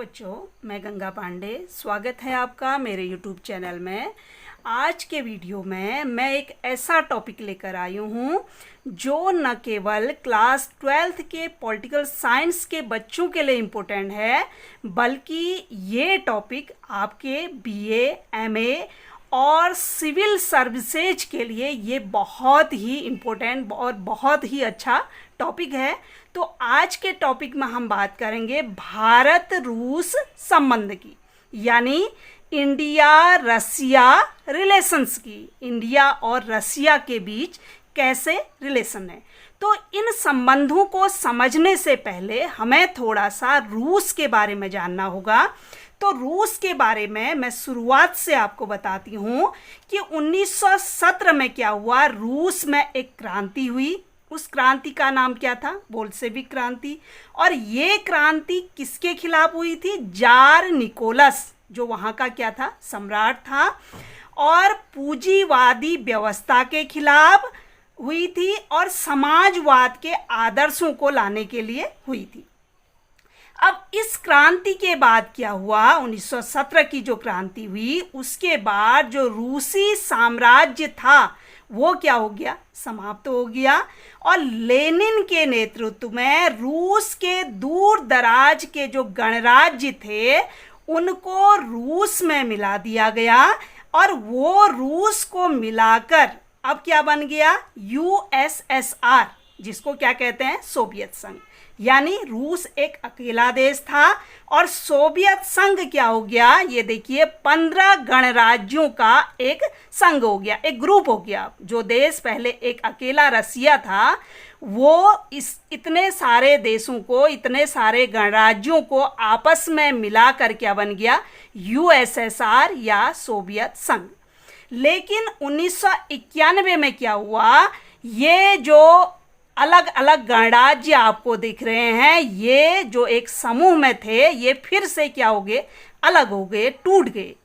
बच्चों, मैं गंगा पांडे। स्वागत है आपका मेरे YouTube चैनल में। आज के वीडियो में मैं एक ऐसा टॉपिक लेकर आई हूँ जो न केवल क्लास 12th के पॉलिटिकल साइंस के बच्चों के लिए इम्पोर्टेंट है, बल्कि ये टॉपिक आपके BA, MA और सिविल सर्विसेज के लिए ये बहुत ही इम्पोर्टेंट और बहुत ही अच्छा टॉपिक है। तो आज के टॉपिक में हम बात करेंगे भारत रूस संबंध की, यानी इंडिया रसिया रिलेशंस की। इंडिया और रसिया के बीच कैसे रिलेशन है। तो इन संबंधों को समझने से पहले हमें थोड़ा सा रूस के बारे में जानना होगा। तो रूस के बारे में मैं शुरुआत से आपको बताती हूँ कि 1917 में क्या हुआ। रूस में एक क्रांति हुई। उस क्रांति का नाम क्या था? बोल्शेविक क्रांति। और ये क्रांति किसके खिलाफ हुई थी? जार निकोलस, जो वहाँ का क्या था? सम्राट था, और पूंजीवादी व्यवस्था के खिलाफ हुई थी और समाजवाद के आदर्शों को लाने के लिए हुई थी। अब इस क्रांति के बाद क्या हुआ? 1917 की जो क्रांति हुई, उसके बाद जो रूसी साम्राज्य था वो क्या हो गया? समाप्त हो गया। और लेनिन के नेतृत्व में रूस के दूर दराज के जो गणराज्य थे उनको रूस में मिला दिया गया, और वो रूस को मिलाकर अब क्या बन गया? USSR, जिसको क्या कहते हैं? सोवियत संघ। यानी रूस एक अकेला देश था और सोवियत संघ क्या हो गया? ये देखिए, 15 गणराज्यों का एक संघ हो गया, एक ग्रुप हो गया। जो देश पहले एक अकेला रसिया था, वो इस इतने सारे देशों को, इतने सारे गणराज्यों को आपस में मिलाकर क्या बन गया? USSR या सोवियत संघ। लेकिन 1991 में क्या हुआ? ये जो अलग अलग गणराज्य आपको दिख रहे हैं, ये जो एक समूह में थे, ये फिर से क्या हो गए? अलग हो गए, टूट गए।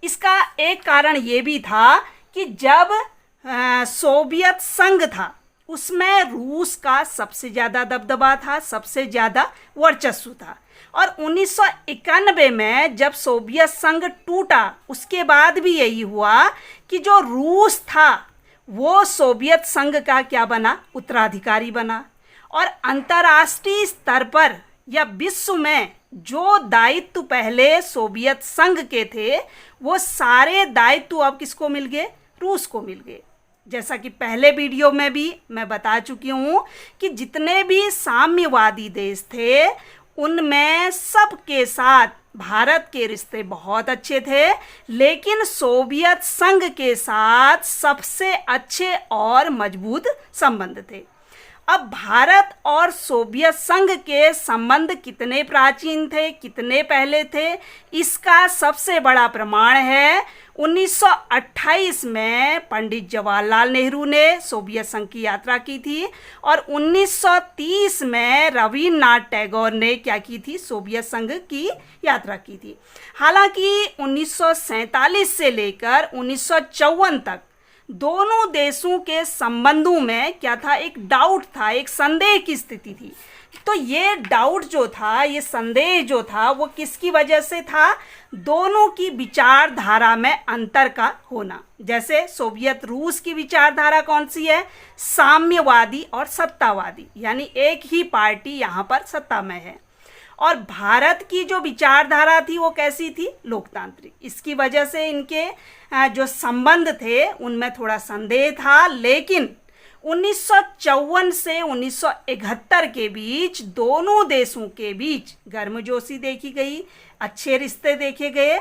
इसका एक कारण ये भी था कि जब सोवियत संघ था उसमें रूस का सबसे ज़्यादा दबदबा था, सबसे ज़्यादा वर्चस्व था। और 1991 में जब सोवियत संघ टूटा, उसके बाद भी यही हुआ कि जो रूस था वो सोवियत संघ का क्या बना? उत्तराधिकारी बना। और अंतर्राष्ट्रीय स्तर पर या विश्व में जो दायित्व पहले सोवियत संघ के थे, वो सारे दायित्व अब किसको मिल गए? रूस को मिल गए। जैसा कि पहले वीडियो में भी मैं बता चुकी हूँ कि जितने भी साम्यवादी देश थे उनमें सबके साथ भारत के रिश्ते बहुत अच्छे थे, लेकिन सोवियत संघ के साथ सबसे अच्छे और मजबूत संबंध थे। अब भारत और सोवियत संघ के संबंध कितने प्राचीन थे, कितने पहले थे, इसका सबसे बड़ा प्रमाण है 1928 में पंडित जवाहरलाल नेहरू ने सोवियत संघ की यात्रा की थी, और 1930 में रविन्द्रनाथ टैगोर ने क्या की थी? सोवियत संघ की यात्रा की थी। हालांकि 1947 से लेकर 1954 तक दोनों देशों के संबंधों में क्या था? एक डाउट था, एक संदेह की स्थिति थी। तो ये डाउट जो था, ये संदेह जो था, वो किसकी वजह से था? दोनों की विचारधारा में अंतर का होना। जैसे सोवियत रूस की विचारधारा कौन सी है? साम्यवादी और सत्तावादी, यानी एक ही पार्टी यहाँ पर सत्ता में है। और भारत की जो विचारधारा थी वो कैसी थी? लोकतांत्रिक। इसकी वजह से इनके जो संबंध थे उनमें थोड़ा संदेह था। लेकिन 1954 से 1971 के बीच दोनों देशों के बीच गर्मजोशी देखी गई, अच्छे रिश्ते देखे गए।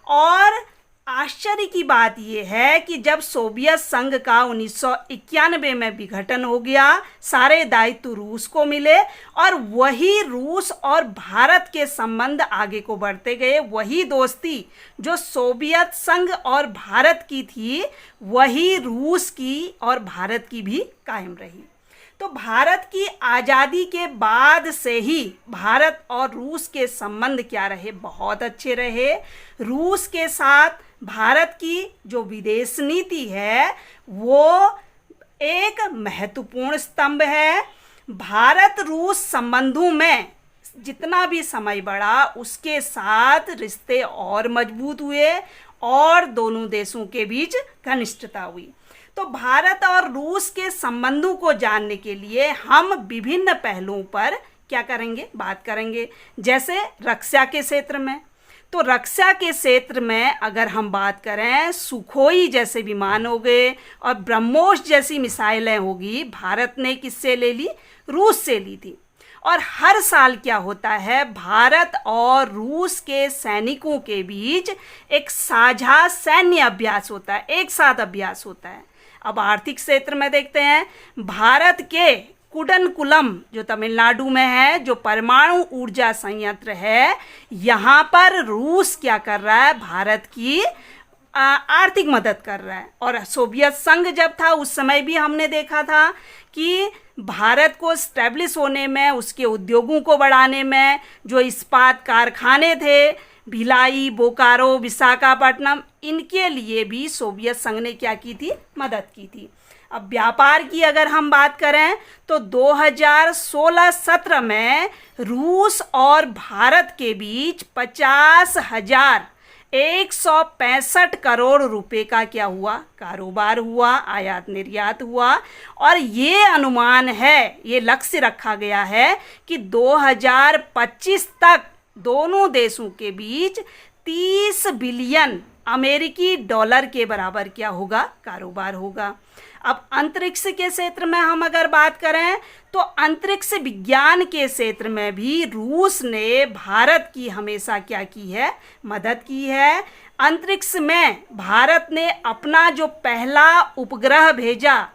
और आश्चर्य की बात यह है कि जब सोवियत संघ का 1991 में विघटन हो गया, सारे दायित्व रूस को मिले, और वही रूस और भारत के संबंध आगे को बढ़ते गए। वही दोस्ती जो सोवियत संघ और भारत की थी, वही रूस की और भारत की भी कायम रही। तो भारत की आज़ादी के बाद से ही भारत और रूस के संबंध क्या रहे? बहुत अच्छे रहे। रूस के साथ भारत की जो विदेश नीति है वो एक महत्वपूर्ण स्तंभ है। भारत रूस संबंधों में जितना भी समय बढ़ा उसके साथ रिश्ते और मजबूत हुए और दोनों देशों के बीच घनिष्ठता हुई। तो भारत और रूस के संबंधों को जानने के लिए हम विभिन्न पहलुओं पर क्या करेंगे, बात करेंगे। जैसे रक्षा के क्षेत्र में, तो रक्षा के क्षेत्र में अगर हम बात करें, सुखोई जैसे विमान हो गए और ब्रह्मोस जैसी मिसाइलें होगी, भारत ने किससे ले ली, रूस से ली थी। और हर साल क्या होता है, भारत और रूस के सैनिकों के बीच एक साझा सैन्य अभ्यास होता है, एक साथ अभ्यास होता है। अब आर्थिक क्षेत्र में देखते हैं, भारत के कुडनकुलम जो तमिलनाडु में है, जो परमाणु ऊर्जा संयंत्र है, यहाँ पर रूस क्या कर रहा है, भारत की आर्थिक मदद कर रहा है। और सोवियत संघ जब था उस समय भी हमने देखा था कि भारत को स्टैब्लिश होने में, उसके उद्योगों को बढ़ाने में, जो इस्पात कारखाने थे भिलाई, बोकारो, विशाखापट्टनम, इनके लिए भी सोवियत संघ ने क्या की थी, मदद की थी। अब व्यापार की अगर हम बात करें तो 2016-17 में रूस और भारत के बीच 50,165 करोड़ रुपए का क्या हुआ, कारोबार हुआ, आयात निर्यात हुआ। और ये अनुमान है, ये लक्ष्य रखा गया है कि 2025 तक दोनों देशों के बीच 30 बिलियन अमेरिकी डॉलर के बराबर क्या होगा, कारोबार होगा। अब अंतरिक्ष के क्षेत्र में हम अगर बात करें तो अंतरिक्ष विज्ञान के क्षेत्र में भी रूस ने भारत की हमेशा क्या की है, मदद की है। अंतरिक्ष में भारत ने अपना जो पहला उपग्रह भेजा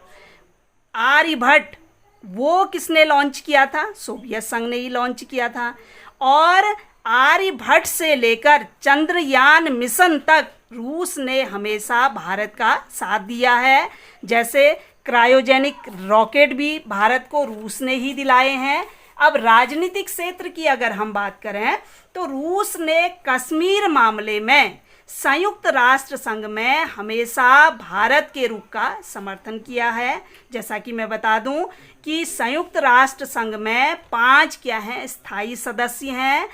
आर्यभट्ट, वो किसने लॉन्च किया था, सोवियत संघ ने ही लॉन्च किया था। और आर्यभट्ट से लेकर चंद्रयान मिशन तक रूस ने हमेशा भारत का साथ दिया है। जैसे क्रायोजेनिक रॉकेट भी भारत को रूस ने ही दिलाए हैं। अब राजनीतिक क्षेत्र की अगर हम बात करें तो रूस ने कश्मीर मामले में संयुक्त राष्ट्र संघ में हमेशा भारत के रुख का समर्थन किया है। जैसा कि मैं बता दूं कि संयुक्त राष्ट्र संघ में 5 क्या हैं, स्थायी सदस्य हैं।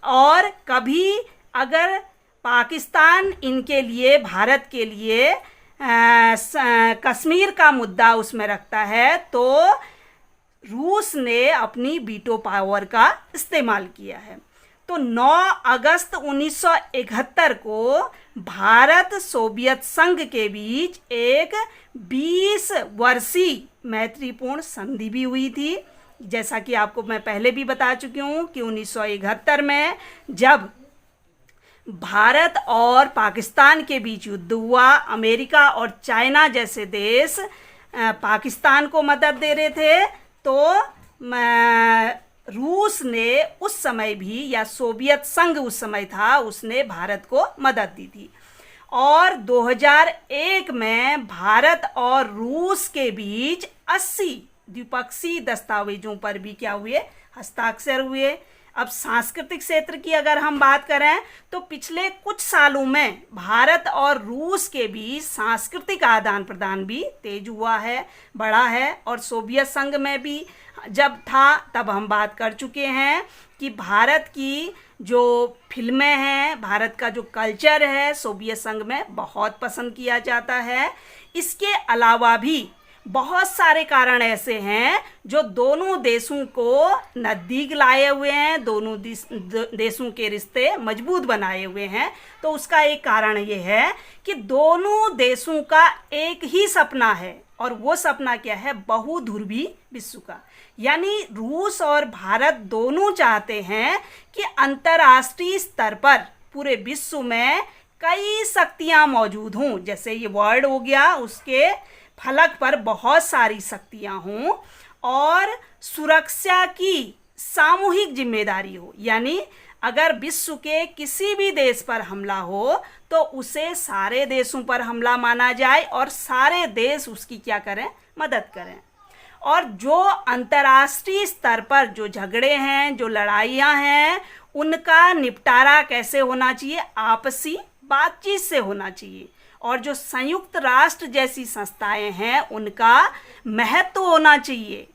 और कभी अगर पाकिस्तान इनके लिए, भारत के लिए कश्मीर का मुद्दा उसमें रखता है तो रूस ने अपनी वीटो पावर का इस्तेमाल किया है। तो 9 अगस्त 1971 को भारत सोवियत संघ के बीच एक 20 वर्षीय मैत्रीपूर्ण संधि भी हुई थी। जैसा कि आपको मैं पहले भी बता चुकी हूँ कि 1971 में जब भारत और पाकिस्तान के बीच युद्ध हुआ, अमेरिका और चाइना जैसे देश पाकिस्तान को मदद दे रहे थे, तो रूस ने उस समय भी, या सोवियत संघ उस समय था, उसने भारत को मदद दी थी। और 2001 में भारत और रूस के बीच 80 द्विपक्षीय दस्तावेजों पर भी क्या हुए, हस्ताक्षर हुए। अब सांस्कृतिक क्षेत्र की अगर हम बात करें तो पिछले कुछ सालों में भारत और रूस के बीच सांस्कृतिक आदान प्रदान भी तेज हुआ है, बढ़ा है। और सोवियत संघ में भी जब था तब हम बात कर चुके हैं कि भारत की जो फिल्में हैं, भारत का जो कल्चर है, सोवियत संघ में बहुत पसंद किया जाता है। इसके अलावा भी बहुत सारे कारण ऐसे हैं जो दोनों देशों को नज़दीक लाए हुए हैं, दोनों देशों के रिश्ते मजबूत बनाए हुए हैं। तो उसका एक कारण ये है कि दोनों देशों का एक ही सपना है, और वो सपना क्या है, बहुध्रुवी विश्व का। यानी रूस और भारत दोनों चाहते हैं कि अंतर्राष्ट्रीय स्तर पर पूरे विश्व में कई शक्तियां मौजूद हों। जैसे ये वर्ल्ड हो गया, उसके फलक पर बहुत सारी शक्तियां हों और सुरक्षा की सामूहिक जिम्मेदारी हो। यानी अगर विश्व के किसी भी देश पर हमला हो तो उसे सारे देशों पर हमला माना जाए और सारे देश उसकी क्या करें, मदद करें। और जो अंतर्राष्ट्रीय स्तर पर जो झगड़े हैं, जो लड़ाइयाँ हैं, उनका निपटारा कैसे होना चाहिए, आपसी बातचीत से होना चाहिए। और जो संयुक्त राष्ट्र जैसी संस्थाएं हैं उनका महत्व होना चाहिए।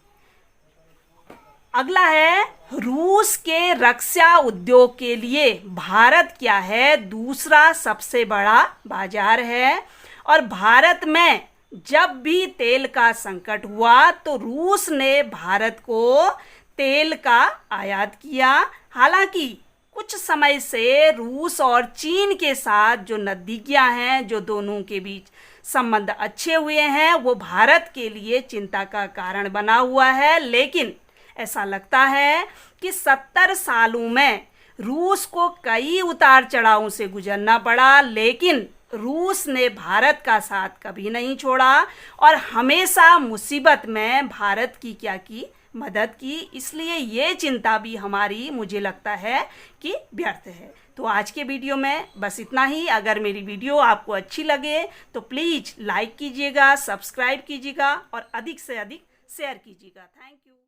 अगला है रूस के रक्षा उद्योग के लिए भारत क्या है, दूसरा सबसे बड़ा बाजार है। और भारत में जब भी तेल का संकट हुआ तो रूस ने भारत को तेल का आयात किया। हालांकि कुछ समय से रूस और चीन के साथ जो नज़दीकियां हैं, जो दोनों के बीच संबंध अच्छे हुए हैं, वो भारत के लिए चिंता का कारण बना हुआ है। लेकिन ऐसा लगता है कि 70 सालों में रूस को कई उतार चढ़ावों से गुजरना पड़ा, लेकिन रूस ने भारत का साथ कभी नहीं छोड़ा और हमेशा मुसीबत में भारत की क्या की, मदद की। इसलिए ये चिंता भी हमारी, मुझे लगता है कि व्यर्थ है। तो आज के वीडियो में बस इतना ही। अगर मेरी वीडियो आपको अच्छी लगे तो प्लीज़ लाइक कीजिएगा, सब्सक्राइब कीजिएगा और अधिक से अधिक शेयर कीजिएगा। Thank you.